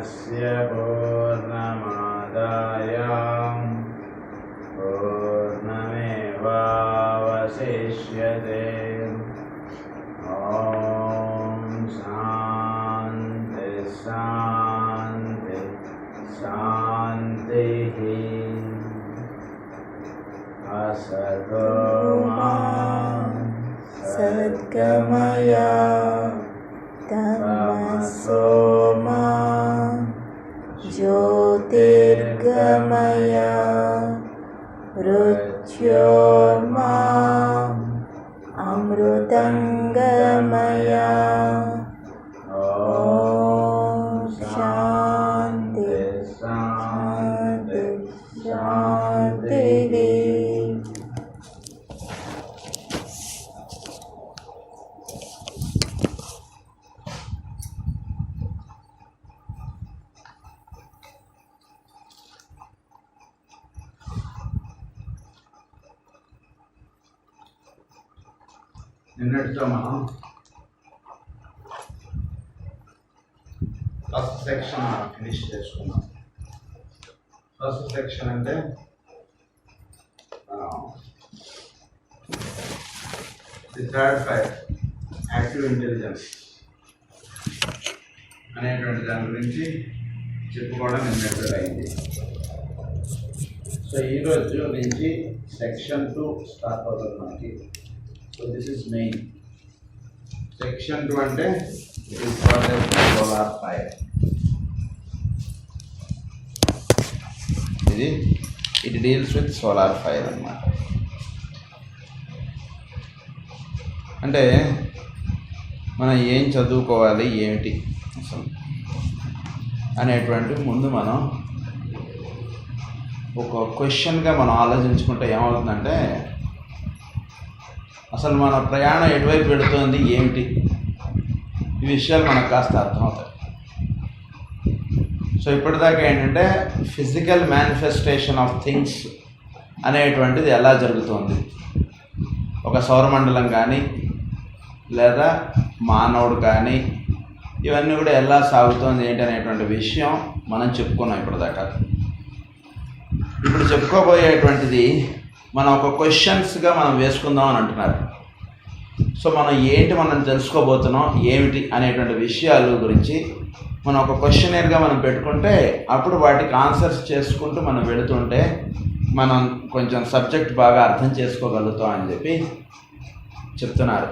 पूर्णस्य पूर्णमादाय पूर्णमेवावशिष्यते। ॐ शान्ति शान्ति शान्तिः। असतो मा सद्गमय तमसो मा ज्योतिर्गमय मृत्योर्मा अमृतंगमय। ॐ शान्ति शान्ति शान्तिः। నిన్నటితో మనం ఫస్ట్ సెక్షన్ ఫినిష్ చేసుకున్నాం. ఫస్ట్ సెక్షన్ అంటే the third fire active intelligence అనేటువంటి దాని గురించి చెప్పుకోవడం నిన్నటితో అయింది. సో ఈరోజు నుంచి సెక్షన్ 2 స్టార్ట్ అవుతుంది మనకి. So this is main. Section 2 అంటే it is called as solar fire. It deals with solar fire అన్నమాట. అంటే మనం ఏం చదువుకోవాలి ఏమిటి అసలు అనేటువంటి ముందు మనం ఒక క్వశ్చన్గా మనం ఆలోచించుకుంటే ఏమవుతుందంటే అసలు మన ప్రయాణం ఎటువైపు పెడుతోంది ఏమిటి, ఈ విషయాలు మనకు కాస్త అర్థమవుతాయి. సో ఇప్పటిదాకా ఏంటంటే ఫిజికల్ మేనిఫెస్టేషన్ ఆఫ్ థింగ్స్ అనేటువంటిది ఎలా జరుగుతుంది, ఒక సౌరమండలం కానీ లేదా మానవుడు కానీ ఇవన్నీ కూడా ఎలా సాగుతోంది ఏంటి అనేటువంటి విషయం మనం చెప్పుకున్నాం ఇప్పటిదాకా. ఇప్పుడు చెప్పుకోబోయేటువంటిది మనం ఒక క్వశ్చన్స్గా మనం వేసుకుందాం అని అంటున్నారు. సో మనం తెలుసుకోబోతున్నాం ఏమిటి అనేటువంటి విషయాల గురించి మనం ఒక క్వశ్చనర్గా మనం పెట్టుకుంటే అప్పుడు వాటికి ఆన్సర్స్ చేసుకుంటూ మనం వెళుతుంటే మనం కొంచెం సబ్జెక్ట్ బాగా అర్థం చేసుకోగలుగుతాం అని చెప్పి చెప్తున్నారు.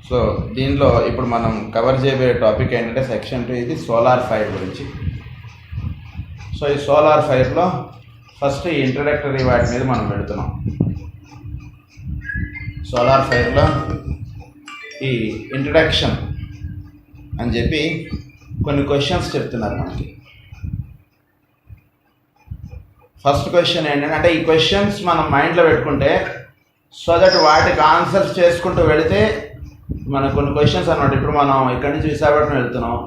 సో దీనిలో ఇప్పుడు మనం కవర్ చేయబోయే టాపిక్ ఏంటంటే సెక్షన్ 2 ఇది సోలార్ ఫైర్ గురించి. సో ఈ సోలార్ ఫైర్లో ఫస్ట్ ఈ ఇంట్రడక్టరీ వాటి మీద మనం పెడుతున్నాం. సోలార్ ఫైర్లో ఈ ఇంట్రడక్షన్ అని చెప్పి కొన్ని క్వశ్చన్స్ చెప్తున్నారు మనకి. ఫస్ట్ క్వశ్చన్ ఏంటంటే ఈ క్వశ్చన్స్ మనం మైండ్లో పెట్టుకుంటే సో దట్ వాటికి ఆన్సర్స్ చేసుకుంటూ వెళితే మన కొన్ని క్వశ్చన్స్ అన్నమాట. ఇప్పుడు మనం ఇక్కడి నుంచి విశాఖపట్నం వెళ్తున్నాం,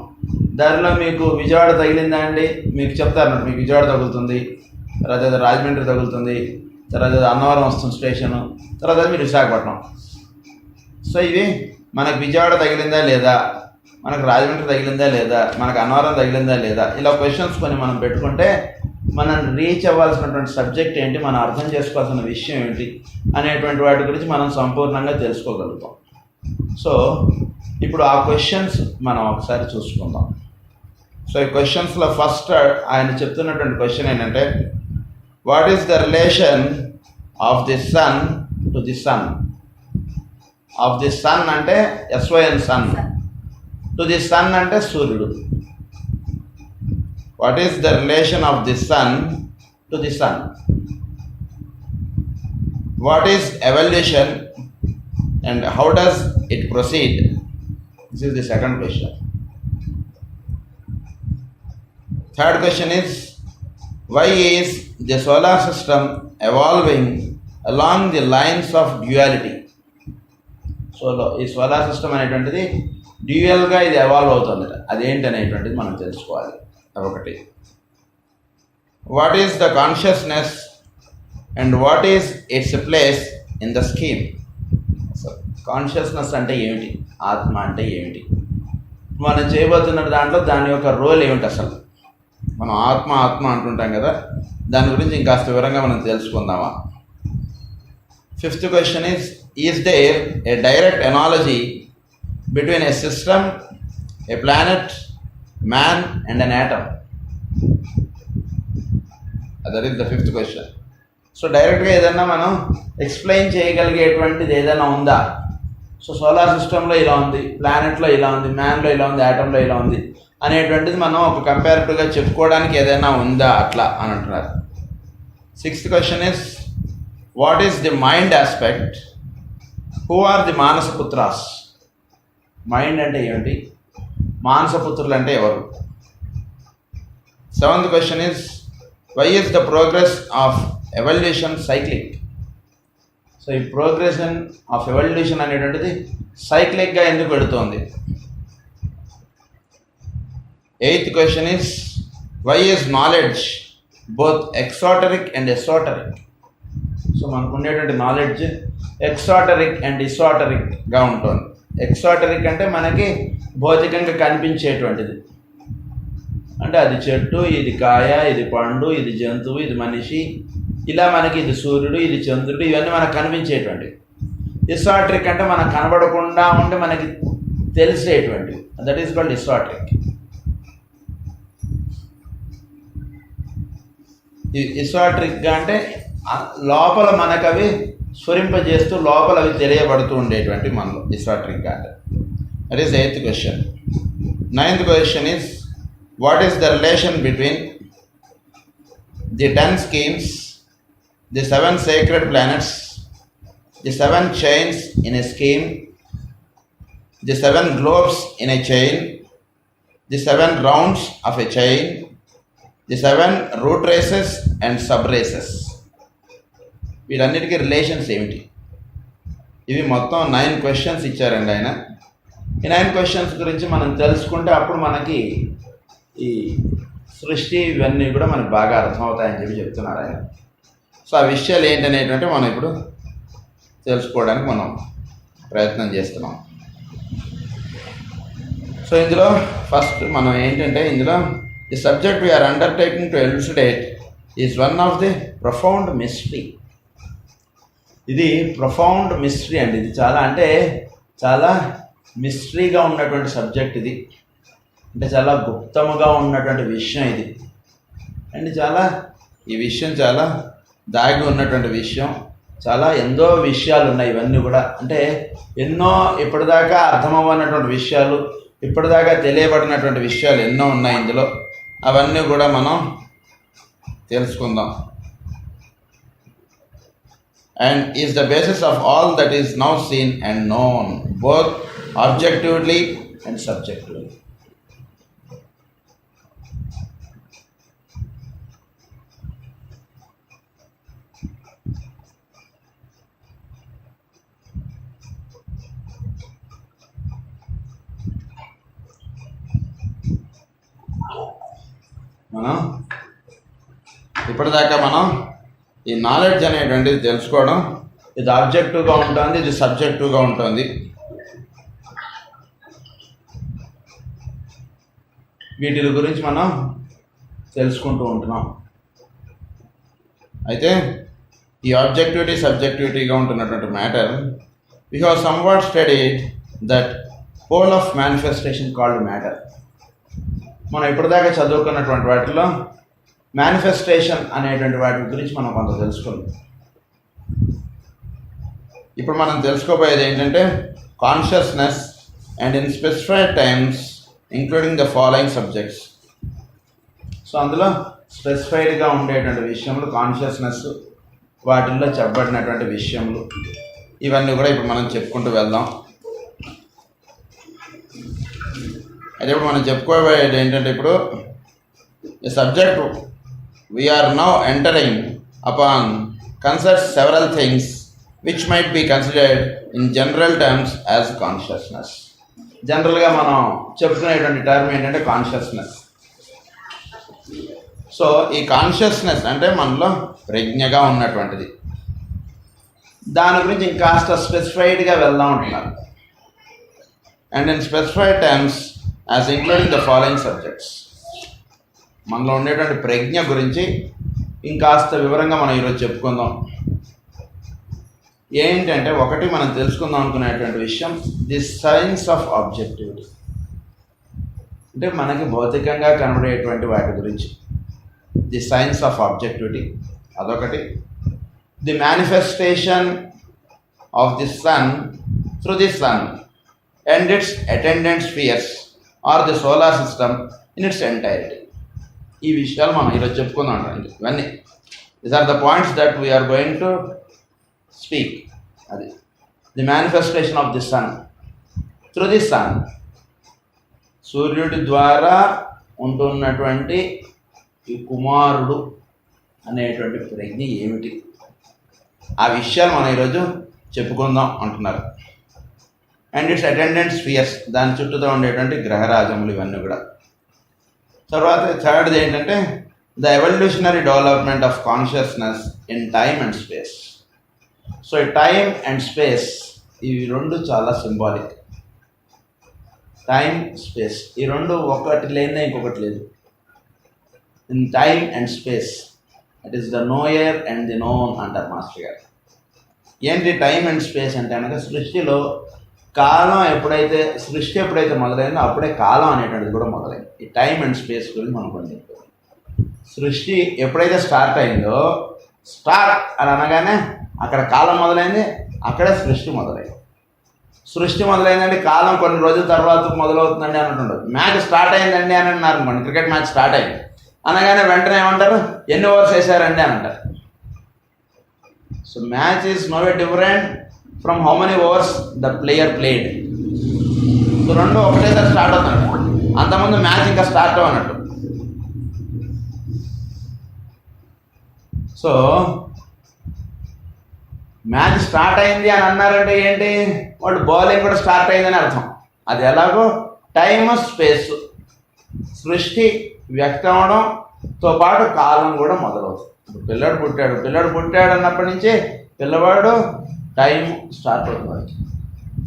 దారిలో మీకు విజయవాడ తగిలిందా అండి, మీకు చెప్తారు మీకు విజయవాడ తగులుతుంది, తర్వాత రాజమండ్రి తగులుతుంది, తర్వాత అన్నవరం వస్తుంది స్టేషను, తర్వాత మీరు విశాఖపట్నం. సో ఇవి మనకు విజయవాడ తగిలిందా లేదా, మనకు రాజమండ్రి తగిలిందా లేదా, మనకు అన్నవరం తగిలిందా లేదా, ఇలా క్వశ్చన్స్ కొన్ని మనం పెట్టుకుంటే మనం రీచ్ అవ్వాల్సినటువంటి సబ్జెక్ట్ ఏంటి, మనం అర్థం చేసుకోవాల్సిన విషయం ఏంటి అనేటువంటి వాటి గురించి మనం సంపూర్ణంగా తెలుసుకోగలుగుతాం. సో ఇప్పుడు ఆ క్వశ్చన్స్ మనం ఒకసారి చూసుకుందాం. సో ఈ క్వశ్చన్స్లో ఫస్ట్ ఆయన చెప్తున్నటువంటి క్వశ్చన్ ఏంటంటే what is the relation of the son to the sun. Of the sun అంటే SYN son, to the sun అంటే సూర్యుడు. What is the relation of the son to the sun. What is evolution and how does it proceed? This is the second question. Third question is why is the solar system evolving along the lines of duality? So ఈ solar system అనేటువంటిది డ్యూయల్గా ఇది evolve అవుతుంది, అదేంటి అనేటువంటిది మనం తెలుసుకోవాలి. ఒకటి, what is the consciousness and what is its place in the scheme. Consciousness అంటే ఏమిటి, ఆత్మ అంటే ఏమిటి, మనం చేయబోతున్న దాంట్లో దాని యొక్క రోల్ ఏమిటి అసలు. మనం ఆత్మ ఆత్మ అంటుంటాం కదా, దాని గురించి ఇంకాస్త వివరంగా మనం తెలుసుకుందామా. Fifth question is there a direct analogy between a system, a planet, man and an atom? That is the fifth question. So డైరెక్ట్గా ఏదన్నా మనం ఎక్స్ప్లెయిన్ చేయగలిగేటువంటిది ఏదైనా ఉందా? సో సోలార్ సిస్టంలో ఇలా ఉంది, ప్లానెట్లో ఇలా ఉంది, మ్యాన్లో ఇలా ఉంది, యాటంలో ఇలా ఉంది అనేటువంటిది మనం ఒక కంపారిటివ్గా చెప్పుకోవడానికి ఏదైనా ఉందా అట్లా అని అంటున్నారు. Sixth question is what is the mind aspect? Who are the Manasaputras? Mind అంటే ఏమిటి, మానసపుత్రులు అంటే ఎవరు? Seventh question is why is the progress of evolution cyclic? So ఈ ప్రోగ్రెషన్ ఆఫ్ ఎవల్యూషన్ అనేటువంటిది సైక్లిక్గా ఎందుకు వెళుతోంది? Eighth question is why is knowledge both exoteric and esoteric? So మనకు ఉండేటువంటి నాలెడ్జ్ ఎక్సాటరిక్ అండ్ ఇసోటరిక్గా ఉంటుంది. ఎక్సాటరిక్ అంటే మనకి భౌతికంగా కనిపించేటువంటిది, అంటే అది చెట్టు, ఇది కాయ, ఇది పండు, ఇది జంతువు, ఇది మనిషి, ఇలా మనకి ఇది సూర్యుడు, ఇది చంద్రుడు, ఇవన్నీ మనకు కనిపించేటువంటివి. ఇసాట్రిక్ అంటే మనకు కనబడకుండా ఉంటే మనకి తెలిసేటువంటివి, దట్ ఈస్ కాల్డ్ ఇసాట్రిక్. ఇసాట్రిక్గా అంటే లోపల మనకు అవి స్ఫురింపజేస్తూ లోపల అవి తెలియబడుతూ ఉండేటువంటి మనలో ఇసాట్రిక్గా అంటే. That is eighth question. Ninth question is what is the relation between the 10 schemes, the 7 sacred planets, the 7 chains in a scheme, the 7 globes in a chain, the 7 rounds of a chain, the 7 root races and sub races? వీటన్నిటికీ relations ఏమిటి? ఇవి మొత్తం 9 questions ఇచ్చారండి ఆయన. ఈ 9 questions గురించి మనం తెలుసుకుంటే అప్పుడు మనకి ఈ సృష్టి ఇవన్నీ కూడా మనకు బాగా అర్థమవుతాయని చెప్పి చెప్తున్నారు ఆయన. సో ఆ విషయాలు ఏంటనేటువంటి మనం ఇప్పుడు తెలుసుకోవడానికి మనం ప్రయత్నం చేస్తున్నాం. సో ఇందులో ఫస్ట్ మనం ఏంటంటే ఇందులో the subject we are undertaking to elucidate is one of the profound mystery. ఇది ప్రొఫౌండ్ మిస్టరీ అండి. ఇది చాలా మిస్టరీగా ఉన్నటువంటి సబ్జెక్ట్ ఇది, అంటే చాలా గుప్తముగా ఉన్నటువంటి విషయం ఇది. అండ్ ఈ విషయం చాలా దాగి ఉన్నటువంటి విషయం, చాలా ఎన్నో విషయాలు ఉన్నాయి. ఇవన్నీ కూడా అంటే ఎన్నో ఇప్పటిదాకా అర్థమవ్వనటువంటి విషయాలు, ఇప్పటిదాకా తెలియబడినటువంటి విషయాలు ఎన్నో ఉన్నాయి ఇందులో. అవన్నీ కూడా మనం తెలుసుకుందాం. And is the basis of all that is now seen and known both objectively and subjectively. ఇప్పటిదాకా మనం ఈ నాలెడ్జ్ అనేటువంటిది తెలుసుకోవడం, ఇది ఆబ్జెక్టివ్గా ఉంటుంది, ఇది సబ్జెక్టివ్గా ఉంటుంది. వీటి గురించి మనం తెలుసుకుంటూ ఉంటున్నాం. అయితే ఈ ఆబ్జెక్టివిటీ సబ్జెక్టివిటీగా ఉంటున్నటువంటి matter we have somewhat studied that pole of manifestation called matter. మనం ఇప్పటిదాకా చదువుకున్నటువంటి వాటిలో మేనిఫెస్టేషన్ అనేటువంటి వాటి గురించి మనం కొంత తెలుసుకుందాం. ఇప్పుడు మనం తెలుసుకోబోయేది ఏంటంటే consciousness and in specified times including the following subjects. So అందులో స్పెసిఫైడ్గా ఉండేటువంటి విషయములు కాన్షియస్నెస్, వాటిల్లో చెప్పబడినటువంటి విషయములు, ఇవన్నీ కూడా ఇప్పుడు మనం చెప్పుకుంటూ వెళ్దాం. అయితే ఇప్పుడు మనం చెప్పుకోబోయేది ఏంటంటే ఇప్పుడు ఈ subject we are now entering upon concerns several things which might be considered in general terms as consciousness. జనరల్గా మనం చెప్పుకునేటువంటి టర్మ్ ఏంటంటే కాన్షియస్నెస్. సో ఈ కాన్షియస్నెస్ అంటే మనలో ప్రజ్ఞగా ఉన్నటువంటిది. దాని గురించి ఇంకాస్త స్పెసిఫైడ్గా వెళ్దాం ఉంటున్నారు. And in specified terms as including the following subjects. మనలో ఉండేటువంటి ప్రజ్ఞ గురించి ఇంకాస్త వివరంగా మనం ఈరోజు చెప్పుకుందాం. ఏంటంటే ఒకటి మనం తెలుసుకుందాం అనుకునేటువంటి విషయం, ది సైన్స్ ఆఫ్ ఆబ్జెక్టివిటీ. అంటే మనకి భౌతికంగా కనబడేటువంటి వాటి గురించి, ది సైన్స్ ఆఫ్ ఆబ్జెక్టివిటీ అదొకటి. The manifestation of the son through the sun and its attendant spheres are the solar system in its entirety. ఈ విషయాలు మనం ఈరోజు చెప్పుకుందాం. ఇవన్నీ these are the points that we are going to speak. అది the manifestation of the son through the sun, సూర్యుడి ద్వారా ఉంటున్నటువంటి ఈ కుమారుడు అనేటువంటి ప్రజ్ఞ ఏమిటి, ఆ విషయాలు మనం ఈరోజు చెప్పుకుందాం అంటున్నారు. అండ్ ఇట్స్ అటెండెంట్ స్పియర్స్, దాని చుట్టూతో ఉండేటువంటి గ్రహరాజములు ఇవన్నీ కూడా. తర్వాత థర్డ్ది ఏంటంటే the evolutionary development of consciousness in time and space. So ఈ టైమ్ అండ్ స్పేస్ ఇవి రెండు చాలా సింబాలిక్. టైమ్ స్పేస్ ఈ రెండు ఒకటి లేదే ఇంకొకటి లేదు. In time and space it is the knower and the known అంటారు మాస్టర్ గారు. ఏంటి టైమ్ అండ్ స్పేస్ అంటే అనగా సృష్టిలో కాలం సృష్టి ఎప్పుడైతే మొదలైందో అప్పుడే కాలం అనేటువంటిది కూడా మొదలైంది. ఈ టైమ్ అండ్ స్పేస్ గురించి మనం కొంచెం చెప్తాం. సృష్టి ఎప్పుడైతే స్టార్ట్ అయిందో, స్టార్ట్ అని అనగానే అక్కడ కాలం మొదలైంది, అక్కడే సృష్టి మొదలైంది. సృష్టి మొదలైందండి, కాలం కొన్ని రోజుల తర్వాత మొదలవుతుందండి అన్నట్టు. మ్యాచ్ స్టార్ట్ అయిందండి అని అన్నారు అనుకోండి, క్రికెట్ మ్యాచ్ స్టార్ట్ అయింది అనగానే వెంటనే ఏమంటారు, ఎన్ని ఓవర్స్ వేసారండి అని అంటారు. So match is no way different from how many overs the player played. So రెండు ఒకటేసారి స్టార్ట్ అవుతాడు. అంతకుముందు మ్యాచ్ ఇంకా స్టార్ట్ అవ్వనట్టు. సో మ్యాచ్ స్టార్ట్ అయింది అని అన్నారంటే ఏంటి, వాళ్ళు బౌలింగ్ కూడా స్టార్ట్ అయిందని అర్థం. అది ఎలాగో టైమ్ స్పేస్, సృష్టి వ్యక్తం అవడంతో పాటు కాలం కూడా మొదలవుతుంది. ఇప్పుడు పిల్లాడు పుట్టాడు అన్నప్పటి నుంచి పిల్లవాడు టైం స్టార్ట్ అవుతుంది.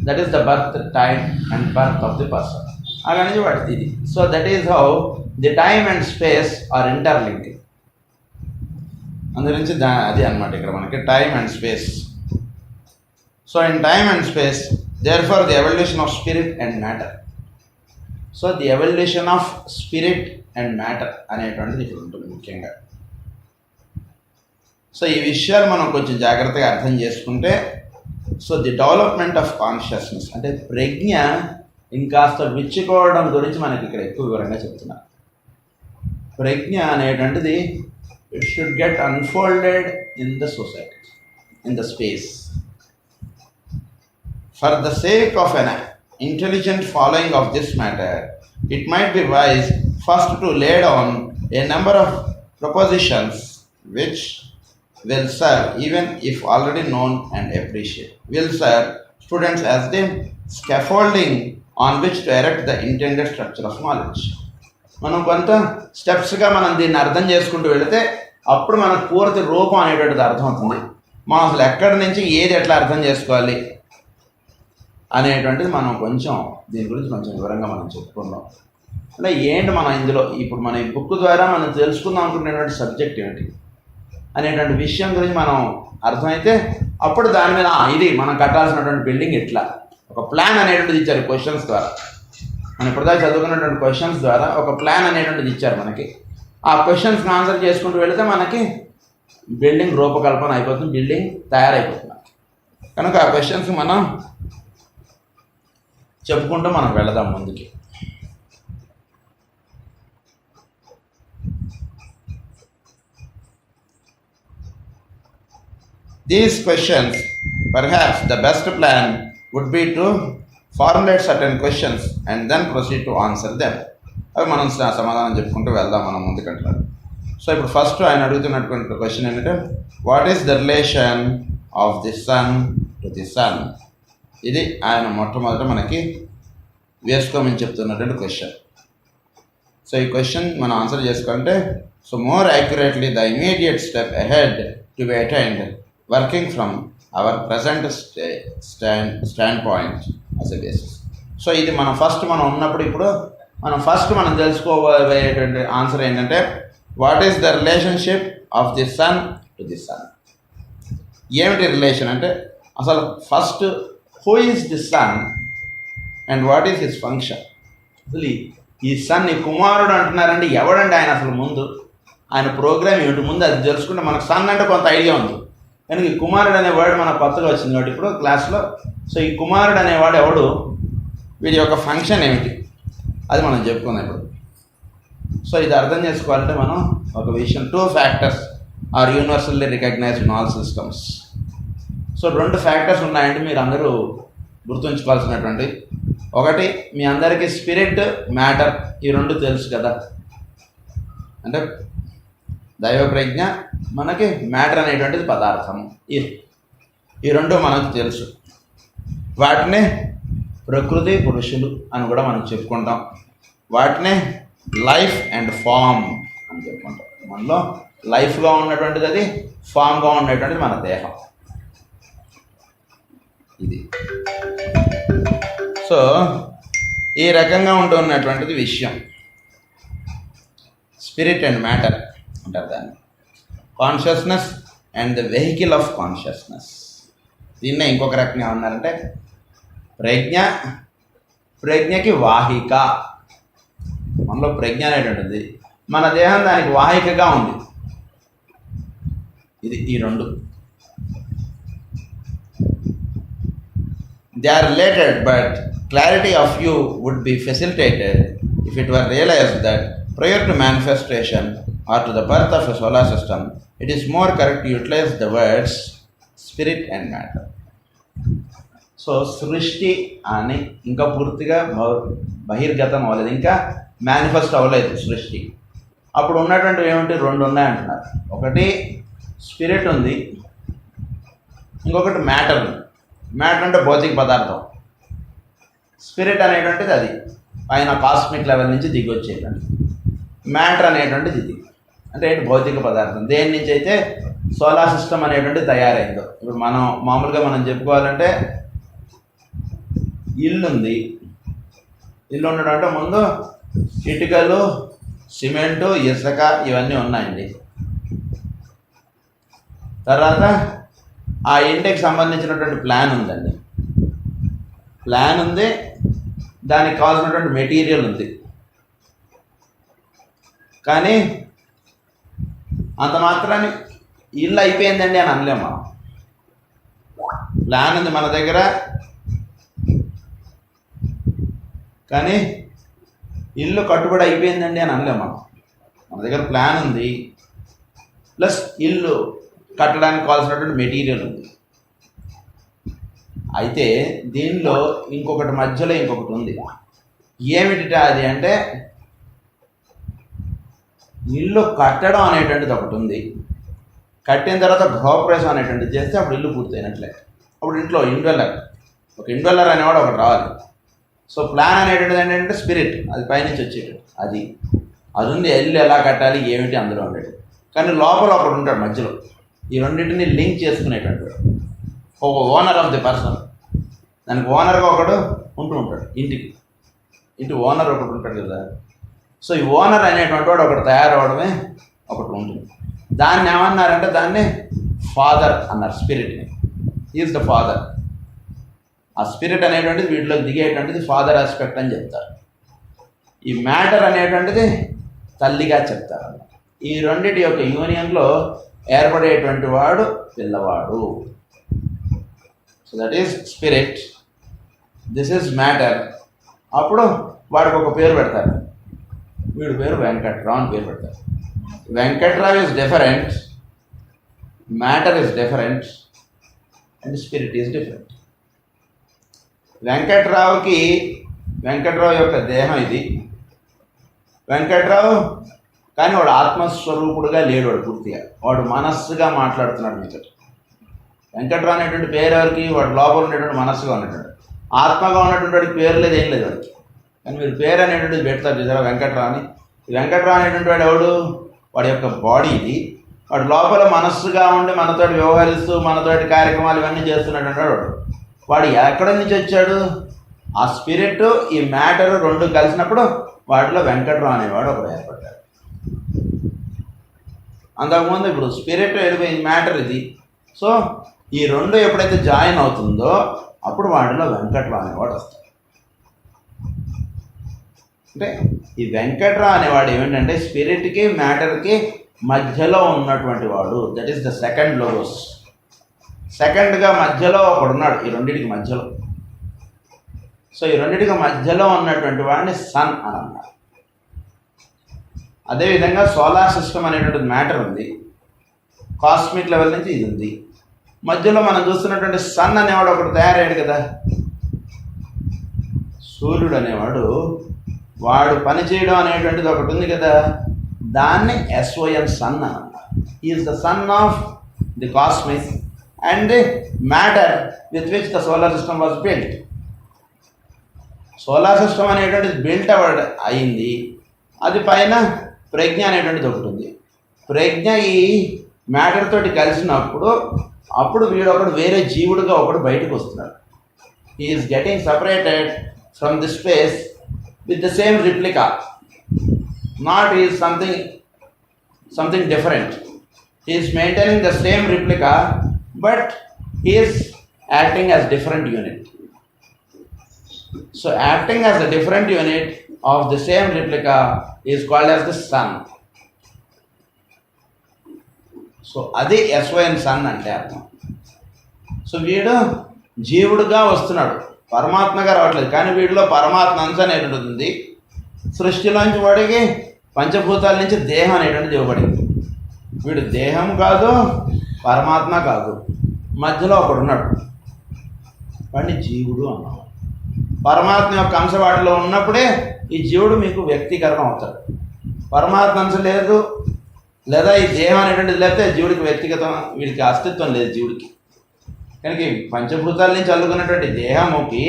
That is the birth time and birth of the person. అలా నుంచి వాటిది ఇది. So that is how the time and space are interlink. అందుగురించి అది అనమాట ఇక్కడ మనకి time and space. So in time and space therefore the evolution of spirit and matter. So the evolution of spirit and matter అనేటువంటిది ఇక్కడ ఉంటుంది ముఖ్యంగా. So ఈ విషయాలు మనం కొంచెం జాగ్రత్తగా అర్థం చేసుకుంటే, so the development of consciousness అంటే ప్రజ్ఞ ఇంకాస్త విచ్చుకోవడం గురించి మనకి ఇక్కడ ఎక్కువ వివరంగా చెప్తున్నారు. ప్రజ్ఞ అనేటువంటిది it should get unfolded in the society, in the space. For the sake of an intelligent following of this matter, it might be wise first to lay down a number of propositions which will serve, even if already known and appreciated, will serve students as the scaffolding on which to erect the intended structure of knowledge. మనం కొంత స్టెప్స్గా మనం దీన్ని అర్థం చేసుకుంటూ వెళితే అప్పుడు మనకు పూర్తి రూపం అనేటువంటిది అర్థమవుతుంది. మనం అసలు ఎక్కడి నుంచి ఏది ఎట్లా అర్థం చేసుకోవాలి అనేటువంటిది మనం కొంచెం దీని గురించి కొంచెం వివరంగా మనం చెప్పుకుందాం. అంటే ఏంటి మనం ఇందులో ఇప్పుడు మన ఈ బుక్ ద్వారా మనం తెలుసుకుందాం అనుకునేటువంటి సబ్జెక్ట్ ఏమిటి అనేటువంటి విషయం గురించి మనం అర్థమైతే అప్పుడు దాని మీద ఇది మనం కట్టాల్సినటువంటి బిల్డింగ్ ఎట్లా ఒక ప్లాన్ అనేటువంటిది ఇచ్చారు. క్వశ్చన్స్ ద్వారా మనం ఇప్పటిదాకా చదువుకున్నటువంటి క్వశ్చన్స్ ద్వారా ఒక ప్లాన్ అనేటువంటిది ఇచ్చారు మనకి. ఆ క్వశ్చన్స్ని ఆన్సర్ చేసుకుంటూ వెళితే మనకి బిల్డింగ్ రూపకల్పన అయిపోతుంది, బిల్డింగ్ తయారైపోతుంది. కనుక ఆ క్వశ్చన్స్ మనం చెప్పుకుంటూ మనం వెళదాం ముందుకి. These questions, perhaps the best plan would be to formulate certain questions and then proceed to answer them. అవి మనం సమాధానం చెప్పుకుంటూ వెళ్దాం మనం ముందుకంటున్నాడు. సో ఇప్పుడు ఫస్ట్ ఆయన అడుగుతున్నటువంటి క్వశ్చన్ ఏంటంటే, what is the relation of the son to the sun? ఇది ఆయన మొట్టమొదట మనకి వేసుకోమని చెప్తున్నటువంటి క్వశ్చన్. సో ఈ క్వశ్చన్ మనం ఆన్సర్ చేసుకుంటే, so more accurately the immediate step ahead to be attained working from our present standpoint as a basis. So ఇది మనం ఫస్ట్ మనం ఉన్నప్పుడు ఇప్పుడు మనం తెలుసుకోబోయేటువంటి ఆన్సర్ ఏంటంటే, what is the relationship of the son to the sun. ఏమిటి relation అంటే, అసలు first who is the sun and what is his function. అసలు ఈ సన్, ఈ కుమారుడు అంటున్నారండి, ఎవడండి ఆయన అసలు? ముందు ఆయన ప్రోగ్రామ్ ఏమిటి ముందు అది తెలుసుకుంటే మనకు సన్ అంటే కొంత ఐడియా ఉంది. కానీ ఈ కుమారుడు అనే వర్డ్ మనకు కొత్తగా వచ్చింది కాబట్టి ఇప్పుడు క్లాస్లో. సో ఈ కుమారుడు అనేవాడు ఎవడు, వీడి యొక్క ఫంక్షన్ ఏమిటి, అది మనం చెప్పుకుందాం ఇప్పుడు. సో ఇది అర్థం చేసుకోవాలంటే మనం ఒక విషయం, 2 factors are universally recognised in all systems. So 2 factors ఉన్నాయంటే మీరు అందరూ గుర్తుంచుకోవాల్సినటువంటి. ఒకటి, మీ అందరికీ స్పిరిట్, మ్యాటర్, ఈ 2 తెలుసు కదా. అంటే దైవ ప్రజ్ఞ, మనకి మ్యాటర్ అనేటువంటిది పదార్థము. ఈ 2 మనకు తెలుసు. వాటినే ప్రకృతి, పురుషులు అని కూడా మనం చెప్పుకుంటాం. వాటినే లైఫ్ అండ్ ఫామ్ అని చెప్పుకుంటాం. మనలో లైఫ్గా ఉన్నటువంటిది అది, ఫామ్గా ఉన్నటువంటిది మన దేహం. ఇది సో ఈ రకంగా ఉంటున్నటువంటిది విషయం. స్పిరిట్ అండ్ మ్యాటర్ అంటారు దాన్ని. Consciousness and the vehicle of consciousness. దీన్నే ఇంకొక రకంగా ఉన్నారంటే ప్రజ్ఞకి వాహిక. మనలో ప్రజ్ఞ అనేటువంటిది, మన దేహం దానికి వాహికగా ఉంది. ఈ 2 they are related, but clarity of view would be facilitated if it were realized that prior to manifestation or to the birth of a solar system, it is more correct to utilize the words spirit and matter. So సృష్టి అని ఇంకా పూర్తిగా బహిర్గతం అవ్వలేదు, ఇంకా manifest అవ్వలేదు సృష్టి. అప్పుడు ఉన్నటువంటి ఏమిటి, 2 ఉన్నాయంటున్నారు. ఒకటి స్పిరిట్ ఉంది, ఇంకొకటి మ్యాటర్ ఉంది. మ్యాటర్ అంటే భౌతిక పదార్థం. స్పిరిట్ అనేటువంటిది అది పైన కాస్మిక్ లెవెల్ నుంచి దిగి వచ్చేటువంటి. మ్యాటర్ అనేటువంటిది ఇది అంటే ఏంటి, భౌతిక పదార్థం. దేని నుంచి అయితే సోలార్ సిస్టమ్ అనేటువంటిది తయారైందో. ఇప్పుడు మామూలుగా మనం చెప్పుకోవాలంటే, ఇల్లు ఉంది. ఇల్లు ఉండడం అంటే ముందు ఇటుకలు, సిమెంటు, ఇసుక ఇవన్నీ ఉన్నాయండి. తర్వాత ఆ ఇంటికి సంబంధించినటువంటి ప్లాన్ ఉందండి. ప్లాన్ ఉంది, దానికి కావాల్సినటువంటి మెటీరియల్ ఉంది. కానీ అంత మాత్రాన్ని ఇల్లు అయిపోయిందండి అని అనలేము మనం. ప్లాన్ ఉంది మన దగ్గర, కానీ ఇల్లు కట్టుబడి అయిపోయిందండి అని అనలేము మనం. మన దగ్గర ప్లాన్ ఉంది, ప్లస్ ఇల్లు కట్టడానికి కావాల్సినటువంటి మెటీరియల్ ఉంది. అయితే దీనిలో మధ్యలో ఇంకొకటి ఉంది. ఏమిటి అది అంటే, ఇల్లు కట్టడం అనేటువంటిది ఒకటి ఉంది. కట్టిన తర్వాత గృహప్రవేశం అనేటువంటిది చేస్తే అప్పుడు ఇల్లు పూర్తయినట్లే. అప్పుడు ఇంట్లో ఒక ఇన్వెల్లర్ అనేవాడు ఒకటి రావాలి. సో ప్లాన్ అనేటువంటిది ఏంటంటే స్పిరిట్, అది పైనుంచి వచ్చేటట్టు. అది ఉంది. ఇల్లు ఎలా కట్టాలి ఏమిటి అందులో ఉండేది. కానీ లోపల ఒకడు ఉంటాడు మధ్యలో, ఈ రెండింటిని లింక్ చేసుకునేటట్టు ఒక ఓనర్ ఆఫ్ ది పర్సన్. దానికి ఓనర్గా ఒకడు ఉంటాడు. ఇంటి ఓనర్ ఒకటి ఉంటాడు కదా. సో ఈ ఓనర్ అనేటువంటి వాడు ఒకటి తయారవడమే ఒకటి ఉంటుంది. దాన్ని ఏమన్నారంటే, దాన్ని ఫాదర్ అన్నారు. స్పిరిట్ని ఈజ్ ద ఫాదర్. ఆ స్పిరిట్ అనేటువంటిది వీటిలోకి దిగేటువంటిది ఫాదర్ ఆస్పెక్ట్ అని చెప్తారు. ఈ మ్యాటర్ అనేటువంటిది తల్లిగా చెప్తారు. ఈ రెండింటి యొక్క యూనియన్లో ఏర్పడేటువంటి వాడు పిల్లవాడు. So that is spirit, this is matter. అప్పుడు వాడికి ఒక పేరు పెడతారు. వీడి పేరు వెంకట్రావు అని పేరు పెడతారు. Venkatrao is different, matter is different, and spirit is different. Venkatrao యొక్క దేహం ఇది. వెంకట్రావు కానీ వాడు ఆత్మస్వరూపుడుగా లేడు. వాడు పూర్తిగా వాడు మనస్సుగా మాట్లాడుతున్నాడు మీతో. వెంకట్రావు అనేటువంటి పేరు ఎవరికి? వాడు లోపల ఉండేటువంటి మనస్సుగా ఉన్నటువంటి, ఆత్మగా ఉన్నటువంటి వాడికి పేరు లేదు, ఏం లేదు వాడికి. కానీ మీరు పేరు అనేటువంటిది పెడతారు చూసారా వెంకట్రావు అని. వెంకట్రావు అనేటువంటి వాడు ఎవడు? వాడి యొక్క బాడీ ఇది. వాడు లోపల మనస్సుగా ఉండి మనతోటి వ్యవహరిస్తూ మనతోటి కార్యక్రమాలు ఇవన్నీ చేస్తున్నటువంటి వాడు. వాడు ఎక్కడి నుంచి వచ్చాడు? ఆ స్పిరిట్ ఈ మ్యాటర్ రెండు కలిసినప్పుడు వాటిలో వెంకట్రావు అనేవాడు ఒకడు ఏర్పడ్డాడు. అంతకుముందు ఇప్పుడు స్పిరిట్ వెళ్ళిపోయింది, మ్యాటర్ ఇది. సో ఈ రెండు ఎప్పుడైతే జాయిన్ అవుతుందో అప్పుడు వాటిలో వెంకట్రావు అనేవాడు వస్తాడు. అంటే ఈ వెంకట్రావు అనేవాడు ఏమిటంటే స్పిరిట్కి మ్యాటర్కి మధ్యలో ఉన్నటువంటి వాడు. That is the second logos. సెకండ్గా మధ్యలో ఒకడున్నాడు ఈ రెండింటికి మధ్యలో. సో ఈ రెండింటికి మధ్యలో ఉన్నటువంటి వాడిని సన్ అని అన్నారు. అదేవిధంగా సోలార్ సిస్టమ్ అనేటువంటి మ్యాటర్ ఉంది, కాస్మిక్ లెవెల్ నుంచి ఇది ఉంది. మధ్యలో మనం చూస్తున్నటువంటి సన్ అనేవాడు ఒకడు తయారయ్యాడు కదా, సూర్యుడు అనేవాడు. వాడు పనిచేయడం అనేటువంటిది ఒకటి ఉంది కదా, దాన్ని SON సన్ అని అన్నారు. Is the son of the cosmic and the matter with which the solar system was built. Solar system అనేటువంటిది బిల్ట్ అయింది. అది పైన ప్రజ్ఞ అనేటువంటిది ఒకటి ఉంది. ప్రజ్ఞ ఈ మ్యాటర్ తోటి కలిసినప్పుడు అప్పుడు వీడొకడు వేరే జీవుడుగా ఒకడు బయటకు వస్తున్నాడు. He is getting separated from the space with the same replica. Not is something different. He is maintaining the same replica, but he is acting as different unit. So acting as a different unit of the same replica is called as the sun. So అది SON sun అంటే అర్థం. So వీడు జీవుడుగా వస్తున్నాడు, పరమాత్మగా రావట్లేదు. కానీ వీడిలో పరమాత్మ అంశ అనేటువంటిది ఉంది. సృష్టిలోంచి వాడికి పంచభూతాల నుంచి దేహం అనేటువంటిది ఇవ్వబడింది. వీడు దేహం కాదు, పరమాత్మ కాదు, మధ్యలో ఒకడున్నాడు, వాడిని జీవుడు అన్నాడు. పరమాత్మ యొక్క అంశ వాడిలో ఉన్నప్పుడే ఈ జీవుడు మీకు వ్యక్తీకరణ అవుతాడు. పరమాత్మ అంశ లేదు, లేదా ఈ దేహం అనేటువంటిది లేకపోతే జీవుడికి వ్యక్తిగతం, వీడికి అస్తిత్వం లేదు జీవుడికి. కనుక ఈ పంచభూతాల నుంచి అల్లుకున్నటువంటి దేహముకి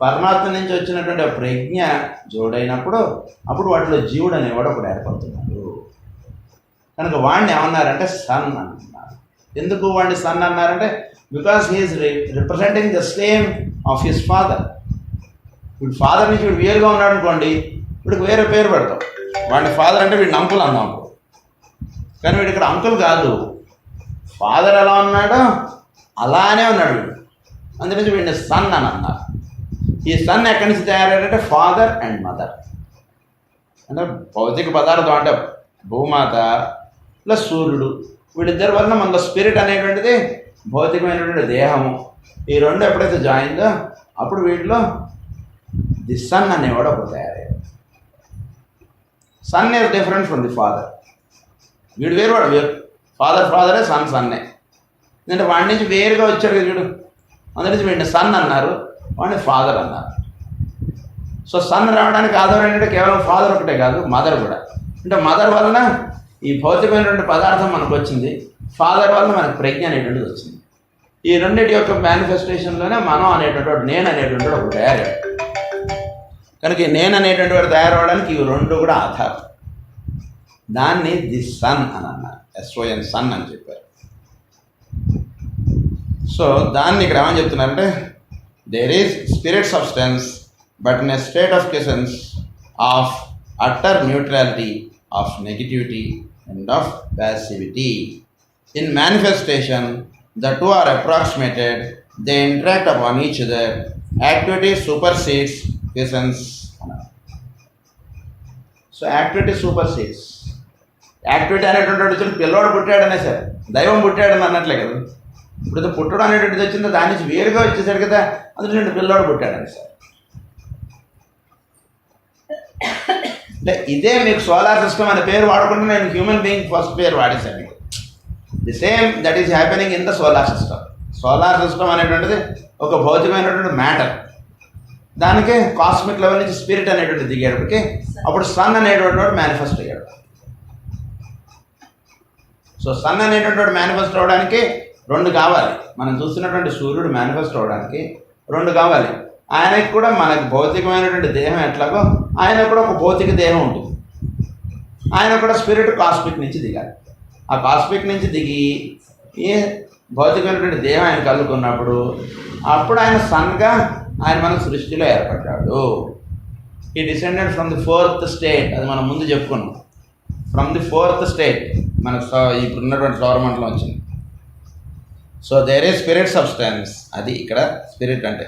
పరమాత్మ నుంచి వచ్చినటువంటి ప్రజ్ఞ జోడైనప్పుడు అప్పుడు వాటిలో జీవుడు అనేవాడు ఒకడు ఏర్పడుతున్నాడు. కనుక వాడిని ఏమన్నారంటే సన్ అంటున్నారు. ఎందుకు వాడిని సన్ అన్నారంటే because he is representing the same of his father. వీడు ఫాదర్ నుంచి వీడు వేరుగా ఉన్నాడు అనుకోండి, వీడికి వేరే పేరు పెడతాం. వాడిని ఫాదర్ అంటే వీడిని అంకుల్ అన్నాం. కానీ వీడు ఇక్కడ అంకుల్ కాదు, ఫాదర్ ఎలా ఉన్నాడో అలానే ఉన్నాడు వీడు. అందుకని వీడిని సన్ అని అన్నారు. ఈ సన్ ఎక్కడి నుంచి తయారయ్యాడంటే ఫాదర్ అండ్ మదర్. అంటే భౌతిక పదార్థం అంటే భూమాత ప్లస్ సూర్యుడు, వీళ్ళిద్దరి వలన మనలో స్పిరిట్ అనేటువంటిది భౌతికమైనటువంటి దేహము, ఈ రెండు ఎప్పుడైతే జాయిందో అప్పుడు వీటిలో ది సన్ అనేవాడు ఒకటి తయారయ్యాడు. Son is different from the father. వీడు వేరు, వాడు వేరు. ఫాదరే, సన్నే. ఎందుకంటే వాడి నుంచి వేరుగా వచ్చాడు కదా వీడు, అందరి నుంచి వీడిని సన్ అన్నారు, వాడిని ఫాదర్ అన్నారు. సో సన్ రావడానికి ఆధారం ఏంటంటే కేవలం ఫాదర్ ఒకటే కాదు, మదర్ కూడా. అంటే మదర్ వలన ఈ భౌతికమైనటువంటి పదార్థం మనకు వచ్చింది, ఫాదర్ వలన మనకు ప్రజ్ఞ అనేటువంటిది వచ్చింది. ఈ రెండింటి యొక్క మేనిఫెస్టేషన్లోనే మనం అనేటువంటి వాడు, నేను అనేటువంటి వాడు ఒకటి తయారయ్యాడు. కనుక ఈ నేను అనేటువంటి వాడు తయారవడానికి ఇవి రెండు కూడా ఆధారం. దాన్ని ది సన్ అని అన్నారు, SON సన్ అని చెప్పారు. సో దాన్ని ఇక్కడ ఏమని చెప్తున్నారంటే there is spirit substance but in a state of quiescence of utter neutrality, of negativity and of passivity. In manifestation, the two are approximated, they interact upon each other, activity supersedes essence. So activity supersedes. Activity అనేటువంటి వచ్చిన పిల్లవాడు పుట్టాడనే sir, దైవం పుట్టాడని అన్నట్లే కదా. ఇప్పుడు పుట్టడం అనేటువంటిది వచ్చిందో దాని నుంచి వేరుగా వచ్చేసాడు కదా, అందులో పిల్లవాడు పుట్టాడని సార్. అంటే ఇదే మీకు సోలార్ సిస్టమ్ అనే పేరు వాడుకుంటే నేను హ్యూమన్ బీయింగ్ ఫస్ట్ పేరు వాడేశాను మీకు. The same that is happening in the solar system. Solar system అనేటువంటిది ఒక భౌతికమైనటువంటి మ్యాటర్, దానికి కాస్మిక్ లెవెల్ నుంచి స్పిరిట్ అనేటువంటి దిగేటప్పటికి అప్పుడు సన్ అనేటువంటి వాడు మేనిఫెస్ట్ అయ్యాడు. సో సన్ అనేటువంటి వాడు మేనిఫెస్ట్ అవడానికి రెండు కావాలి. మనం చూస్తున్నటువంటి సూర్యుడు మేనిఫెస్ట్ అవడానికి రెండు కావాలి. ఆయనకి కూడా మనకు భౌతికమైనటువంటి దేహం ఎట్లాగో ఆయనకు కూడా ఒక భౌతిక దేహం ఉంటుంది. ఆయన కూడా స్పిరిట్ కాస్మిక్ నుంచి దిగాలి. ఆ కాస్మిక్ నుంచి దిగి ఈ భౌతికమైనటువంటి దేహం ఆయన కలుగుకున్నప్పుడు అప్పుడు ఆయన సన్గా ఆయన మన సృష్టిలో ఏర్పడ్డాడు. ఈ descended from the fourth state, అది మనం ముందు చెప్పుకున్నాం. ఫ్రమ్ ది ఫోర్త్ స్టేట్ మనకు ఇప్పుడు ఉన్నటువంటి సౌరమండలం వచ్చింది. So there is spirit substance, అది ఇక్కడ స్పిరిట్ అంటే.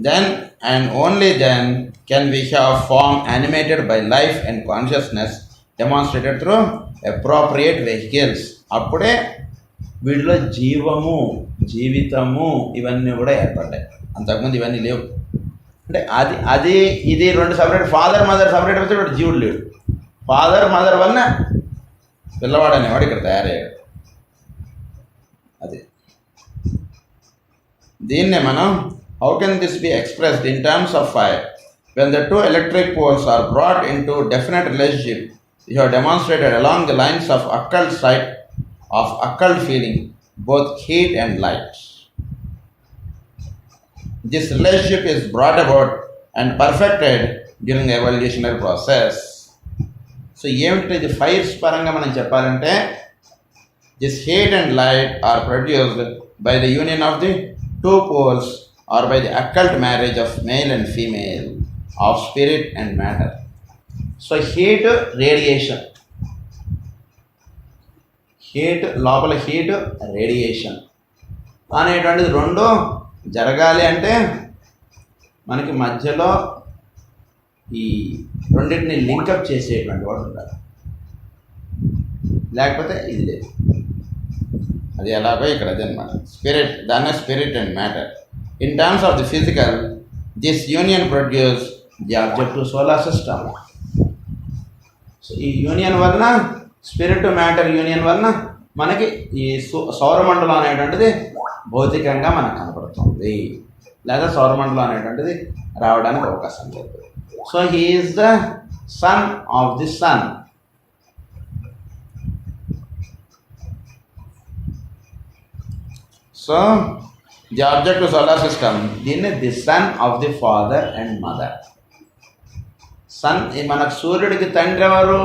Then and only then can we have form animated by life and consciousness demonstrated through appropriate vehicles. అప్పుడే వీటిలో జీవము, జీవితము ఇవన్నీ కూడా ఏర్పడ్డాయి. అంతకుముందు ఇవన్నీ లేవు. అంటే అది ఇది రెండు సపరేట్. ఫాదర్ మదర్ సపరేట్ అయితే ఇప్పుడు జీవుడు లేడు. ఫాదర్ మదర్ వలన పిల్లవాడు అనేవాడు ఇక్కడ తయారయ్యాడు. అది దీన్నే మనం how can this be expressed in terms of fire? When the two electric poles are brought into definite relationship, you have demonstrated along the lines of occult sight of occult feeling both heat and light. This relationship is brought about and perfected during the evolutionary process. So ఏమిటి fires పరంగా మనం చెప్పాలంటే, this heat and light are produced by the union of the two poles or by the occult marriage of male and female of spirit and matter. So heat, radiation, heat లోపల heat, radiation అనేటువంటిది రెండు జరగాలి అంటే మనకి మధ్యలో ఈ రెండింటిని link up చేసేటువంటి వాడు ఉండాలి. లేకపోతే ఇది లేదు. అది ఎలాగో ఇక్కడ అదే అనమాట. స్పిరిట్, దాన్ని spirit and matter. In terms of the physical, this union produce the objective solar system. So ఈ యూనియన్ వలన, స్పిరిట్ మ్యాటర్ యూనియన్ వలన మనకి ఈ సౌరమండలం అనేటువంటిది భౌతికంగా మనకు కనపడుతుంది, లేదా సౌరమండలం అనేటువంటిది రావడానికి అవకాశం లేదు. So he is the son of the sun. So the objective solar system, దీన్ని the sun of the father and mother. Son మనకు సూర్యుడికి తండ్రి ఎవరు?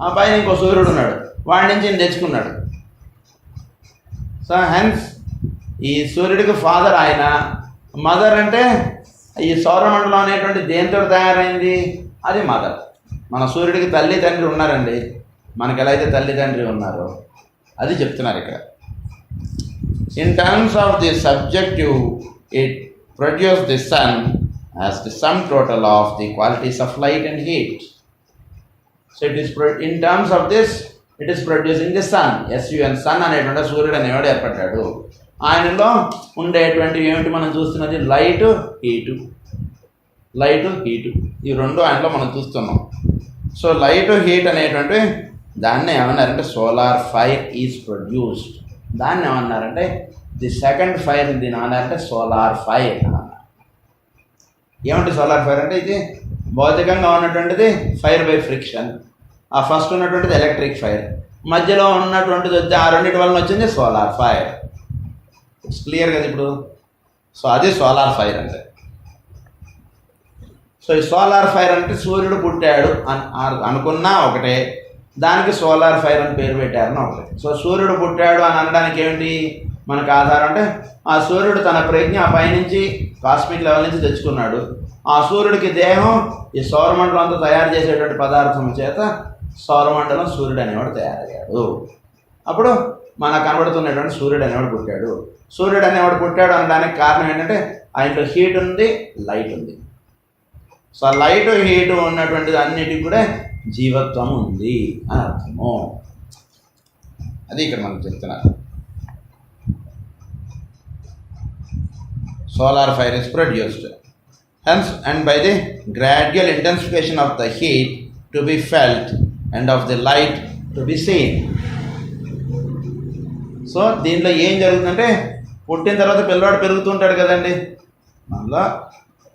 ఆ పైన ఇంకో సూర్యుడు ఉన్నాడు, వాడి నుంచి ఈయన తెచ్చుకున్నాడు. సో హెన్స్ ఈ సూర్యుడికి ఫాదర్ ఆయన. మదర్ అంటే ఈ సౌరమండలం అనేటువంటి దేంతో తయారైంది? అది మదర్. మన సూర్యుడికి తల్లి తండ్రి ఉన్నారండి, మనకు ఎలా అయితే తల్లి తండ్రి ఉన్నారో అది చెప్తున్నారు ఇక్కడ. In terms of the subjective, it produce the sun as the sum total of the qualities of light and heat. So it is in terms of this, it is producing the sun. sun, sun అనేటువంటి సూర్యుడు అనేవాడు ఏర్పడ్డాడు. ఆయనలో ఉండేటువంటి ఏమిటి మనం చూస్తున్నది? Light, heat. Light, heat ఈ రెండు ఆయనలో మనం చూస్తున్నాం. సో లైట్, హీట్ అనేటువంటి దాన్ని ఏమన్నారంటే సోలార్ ఫైర్ ఈజ్ ప్రొడ్యూస్డ్. దాన్ని ఏమన్నారంటే ది సెకండ్ ఫైర్, దీని ఏమన్నారంటే సోలార్ ఫైర్ అన్నారు. ఏమంటే సోలార్ ఫైర్ అంటే ఇది భౌతికంగా ఉన్నటువంటిది ఫైర్ బై ఫ్రిక్షన్. ఆ ఫస్ట్ ఉన్నటువంటిది ఎలక్ట్రిక్ ఫైర్, మధ్యలో ఉన్నటువంటిది వచ్చి ఆ రెండింటి వలన వచ్చింది సోలార్ ఫైర్. ఇట్స్ క్లియర్ కదా ఇప్పుడు? సో అది సోలార్ ఫైర్ అంటే. సో ఈ సోలార్ ఫైర్ అంటే సూర్యుడు పుట్టాడు అనుకున్నా ఒకటే, దానికి సోలార్ ఫైర్ అని పేరు పెట్టారని ఒకటే. సో సూర్యుడు పుట్టాడు అని అనడానికి ఏమిటి మనకు ఆధారం అంటే, ఆ సూర్యుడు తన ప్రజ్ఞ పైనుంచి కాస్మిక్ లెవెల్ నుంచి తెచ్చుకున్నాడు. ఆ సూర్యుడికి దేహం ఈ సౌరమండలం అంతా తయారు చేసేటువంటి పదార్థం చేత సౌరమండలం సూర్యుడు అనేవాడు తయారయ్యాడు. అప్పుడు మనకు కనబడుతున్నటువంటి సూర్యుడు అనేవాడు పుట్టాడు. సూర్యుడు అనేవాడు పుట్టాడు అనడానికి కారణం ఏంటంటే ఆయనలో హీట్ ఉంది, లైట్ ఉంది. సో లైట్, హీట్ ఉన్నటువంటిది అన్నిటికి కూడా జీవత్వం ఉంది అని అర్థము. అది ఇక్కడ మనం చెప్తున్నారు. Solar fire is produced. Hence, and by the gradual intensification of the heat to be felt and of the light to be seen. So దీంట్లో ఏం జరుగుతుందంటే, పుట్టిన తర్వాత పిల్లవాడు పెరుగుతూ ఉంటాడు కదండి, అందులో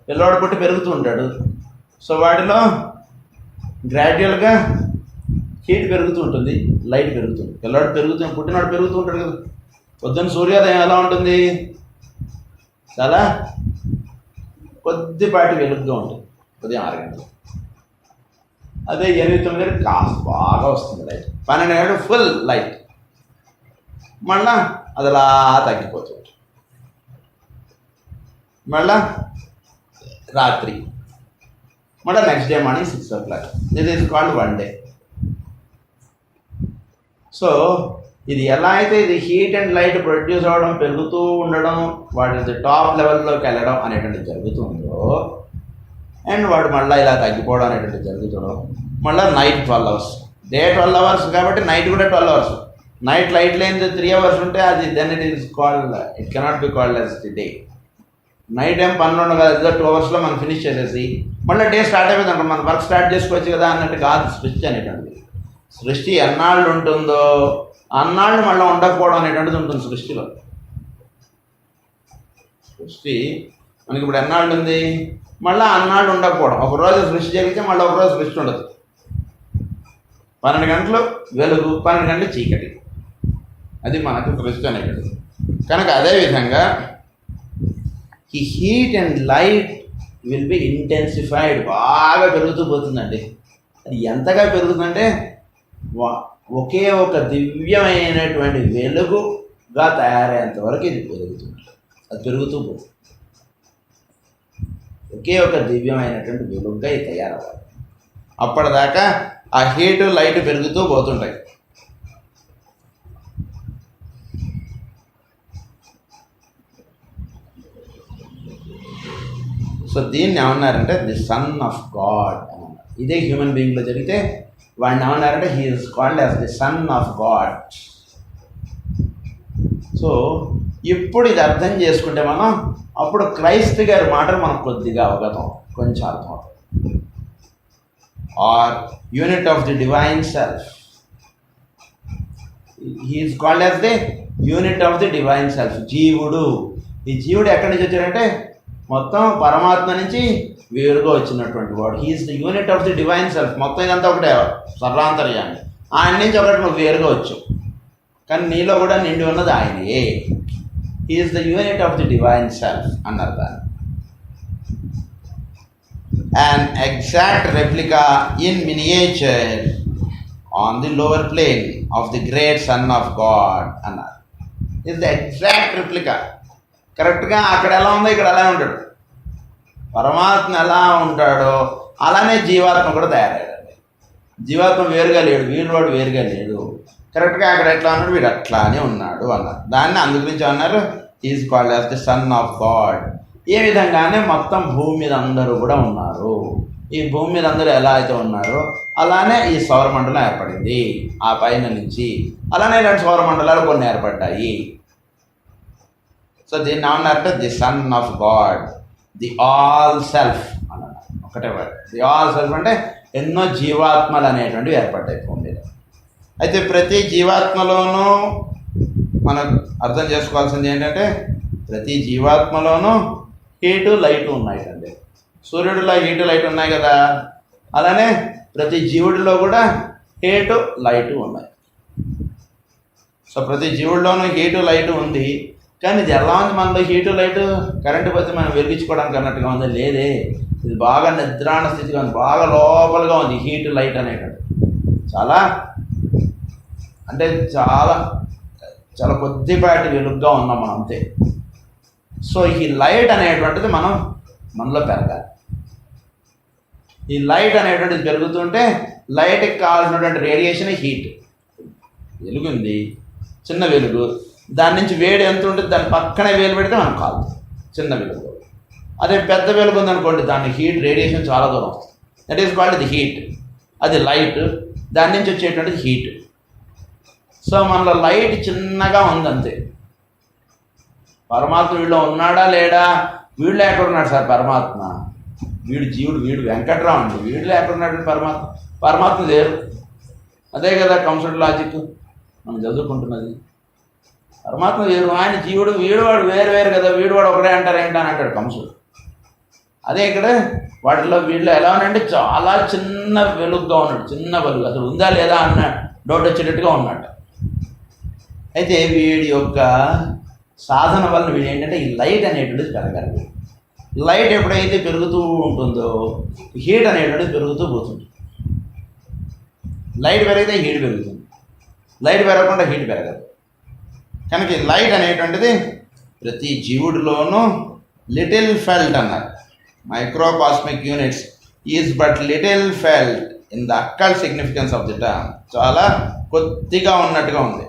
పిల్లవాడు పుట్టి పెరుగుతూ ఉంటాడు. సో వాటిలో గ్రాడ్యువల్గా హీట్ పెరుగుతూ ఉంటుంది, లైట్ పెరుగుతుంది. పిల్లవాడు పుట్టినవాడు పెరుగుతూ ఉంటాడు కదా. పొద్దున్న సూర్యోదయం ఎలా ఉంటుంది? చాలా కొద్దిపాటి వెలుగుగా ఉంటుంది ఉదయం 6 గంటలు. అదే 8-9 కాస్త బాగా వస్తుంది లైట్. 12 గంటలు ఫుల్ లైట్. మళ్ళా అది అలా తగ్గిపోతుంది. మళ్ళా రాత్రి, మళ్ళీ next day morning 6 o'clock. This is called 1 day. So ఇది ఎలా అయితే ఇది హీట్ అండ్ లైట్ ప్రొడ్యూస్ అవ్వడం, పెరుగుతూ ఉండడం, వాటి టాప్ లెవెల్లోకి వెళ్ళడం అనేటువంటిది జరుగుతుందో, అండ్ వాడు మళ్ళీ ఇలా తగ్గిపోవడం అనేటువంటిది జరుగుతుందో, మళ్ళీ నైట్ 12 hours, డే 12 hours కాబట్టి నైట్ కూడా 12 hours. నైట్ లైట్ లేని 3 hours ఉంటే అది then it is called, it cannot be called as the day. Night ఏం పనులు ఉండవు కదా, 2 hours మనం ఫినిష్ చేసేసి మళ్ళీ డే స్టార్ట్ అయిపోయింది అనుకో, మన వర్క్ స్టార్ట్ చేసుకోవచ్చు కదా అన్నట్టు కాదు సృష్టి అనేటువంటిది. సృష్టి ఎన్నాళ్ళు ఉంటుందో అన్నాళ్ళు మళ్ళీ ఉండకపోవడం అనేటువంటిది ఉంటుంది సృష్టిలో. సృష్టి మనకి ఇప్పుడు ఎన్నాళ్ళు ఉంది, మళ్ళీ అన్నాళ్ళు ఉండకపోవడం. ఒకరోజు సృష్టి జరిగితే మళ్ళీ ఒకరోజు సృష్టి ఉండదు. 12 గంటలు వెలుగు, 12 గంటలు చీకటి, అది మనకు సృష్టి అనేటువంటిది. కనుక అదేవిధంగా ఈ heat and light will be intensified, బాగా పెరుగుతూ పోతుందండి. అది ఎంతగా పెరుగుతుందంటే ఒకే ఒక దివ్యమైనటువంటి వెలుగుగా తయారయ్యేంత వరకు ఇది పెరుగుతుంది. అది పెరుగుతూ పోతుంది. ఒకే ఒక దివ్యమైనటువంటి వెలుగుగా ఇది తయారవ్వాలి. అప్పటిదాకా ఆ హీట్ లైట్ పెరుగుతూ పోతుంటాయి. సో దీన్ని ఏమన్నారంటే ది సన్ ఆఫ్ గాడ్ అని అన్నారు. ఇదే హ్యూమన్ బీయింగ్లో జరిగితే వాడిని ఏమన్నారంటే he is called as the sun of God. So ఇప్పుడు ఇది అర్థం చేసుకుంటే మనం అప్పుడు క్రైస్తు గారి మాటలు మనకు కొద్దిగా అవగతం, కొంచెం అర్థం అవుతుంది. Our unit of the divine self, he is called as the unit of the divine self. జీవుడు, ఈ జీవుడు ఎక్కడి నుంచి వచ్చాడంటే మొత్తం పరమాత్మ నుంచి వేరుగా వచ్చినటువంటి వాడు. He is the unit of the divine self. మొత్తం ఇదంతా ఒకటే సర్వాంతర్యాన్ని. ఆయన నుంచి ఒకటి నువ్వు వేరుగా వచ్చావు, కానీ నీలో కూడా నిండి ఉన్నది ఆయనే. He is the unit of the divine self అన్నారు దాన్ని. an exact replica in miniature on the lower plane of the great Son of God అన్నారు. is the exact replica. కరెక్ట్గా అక్కడ ఎలా ఉందో ఇక్కడ అలానే ఉంటాడు. పరమాత్మ ఎలా ఉంటాడో అలానే జీవాత్మ కూడా తయారయ్యాడు. జీవాత్మ వేరుగా లేడు, వీడు వేరుగా లేడు. కరెక్ట్గా అక్కడ ఎట్లా ఉన్నాడు, వీడు అట్లానే ఉన్నాడు అన్నారు. దాన్ని అందుగురించి అన్నారు is called as the sun of God. ఏ విధంగానే మొత్తం భూమి మీద అందరూ కూడా ఉన్నారు. ఈ భూమి మీద అందరూ ఎలా అయితే ఉన్నారో అలానే ఈ సౌరమండలం ఏర్పడింది ఆ పైన నుంచి. అలానే ఇలాంటి సౌరమండలాలు కొన్ని ఏర్పడ్డాయి. సో దీన్ని ఏమన్నారంటే the sun of God, the all self అన్నారు. ఒకటే వర్డ్, ది ఆల్ సెల్ఫ్ అంటే ఎన్నో జీవాత్మలు అనేటువంటివి ఏర్పడ్డాయి భూమి మీద. అయితే ప్రతి జీవాత్మలోనూ మనం అర్థం చేసుకోవాల్సింది ఏంటంటే ప్రతి జీవాత్మలోనూ హీటు లైటు ఉన్నాయండి. సూర్యుడిలో హీటు లైట్ ఉన్నాయి కదా, అలానే ప్రతి జీవుడిలో కూడా హీటు లైటు ఉన్నాయి. సో ప్రతి జీవుడిలోనూ హీటు లైటు ఉంది. కానీ ఇది ఎలా ఉంది, మనలో హీటు లైటు కరెంటు పోతే మనం వెలిగించుకోవడానికి అన్నట్టుగా ఉంది? లేదే, ఇది బాగా నిద్రాణ స్థితిగా ఉంది, బాగా లోపలగా ఉంది హీటు లైట్ అనేటువంటి. చాలా అంటే చాలా చాలా కొద్దిపాటి వెలుగుగా ఉన్నాం మనం అంతే. సో ఈ లైట్ అనేటువంటిది మనలో పెరగాలి. ఈ లైట్ అనేటువంటిది పెరుగుతుంటే లైట్కి కావాల్సినటువంటి రేడియేషన్ హీట్. వెలుగుంది, చిన్న వెలుగు, దాని నుంచి వేడి ఎంత ఉంటుంది, దాని పక్కనే వేలు పెడితే మనకు కాలుతుంది చిన్న వెలుగు. అదే పెద్ద వెలుగు ఉందనుకోండి, దాని హీట్ రేడియేషన్ చాలా దూరం వస్తుంది. That is called the heat. అది లైట్, దాని నుంచి వచ్చేటువంటిది హీట్. సో మనలో లైట్ చిన్నగా ఉందంతే. పరమాత్మ వీళ్ళు ఉన్నాడా లేడా? వీళ్ళు ఎక్కడున్నాడు సార్ పరమాత్మ? వీడు జీవుడు, వీడు వెంకట్రావు అండి, వీళ్ళు ఎక్కడున్నాడు పరమాత్మ లేరు. అదే కదా కంసెప్ట్ లాజిక్ మనం చదువుకుంటున్నది. పరమాత్మ వేరు, ఆయన జీవుడు, వీడువాడు వేరు వేరు కదా, వీడువాడు ఒకటే అంటారు ఏంటి అని అంటాడు కంసుడు. అదే ఇక్కడ వాటిలో వీళ్ళు ఎలా ఉన్నాయంటే చాలా చిన్న వెలుగుగా ఉన్నాడు, చిన్న వెలుగు, అసలు ఉందా లేదా అన్న డౌట్ వచ్చేటట్టుగా ఉన్నట్టు. అయితే వీడి యొక్క సాధన వల్ల వీడు ఏంటంటే ఈ లైట్ అనేటువంటిది పెరగాలి. లైట్ ఎప్పుడైతే పెరుగుతూ ఉంటుందో హీట్ అనేటువంటిది పెరుగుతూ పోతుంది. లైట్ పెరిగితే హీట్ పెరుగుతుంది, లైట్ పెరగకుండా హీట్ పెరగదు. కనుక ఈ లైట్ అనేటువంటిది ప్రతి జీవుడిలోనూ లిటిల్ ఫెల్ట్ అన్నారు, microcosmic units is but little felt in the occult significance of the term. చాలా కొద్దిగా ఉన్నట్టుగా ఉంది.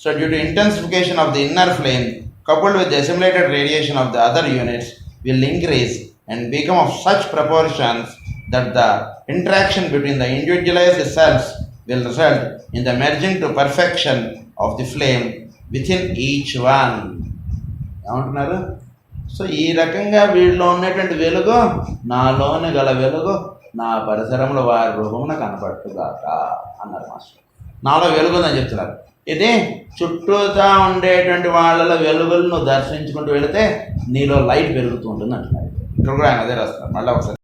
So due to intensification of the inner flame coupled with the assimilated radiation of the other units will increase and become of such proportions that the interaction between the individualized cells will result in the merging to perfection of the flame within each one. ఏమంటున్నారు? So ఈ రకంగా వీళ్ళలో ఉన్నటువంటి వెలుగు నాలోని గల వెలుగు నా పరిసరంలో వారి రూపమున కనపట్టుగాక అన్నారు మాస్టర్. నాలో వెలుగు ఉందని చెప్తున్నారు. ఇది చుట్టూతా ఉండేటువంటి వాళ్ళలో వెలుగులను దర్శించుకుంటూ వెళితే నీలో లైట్ పెరుగుతూ ఉంటుంది అంటున్నారు. ఇక్కడ కూడా ఆయన అదే రాస్తున్నారు. మళ్ళీ ఒకసారి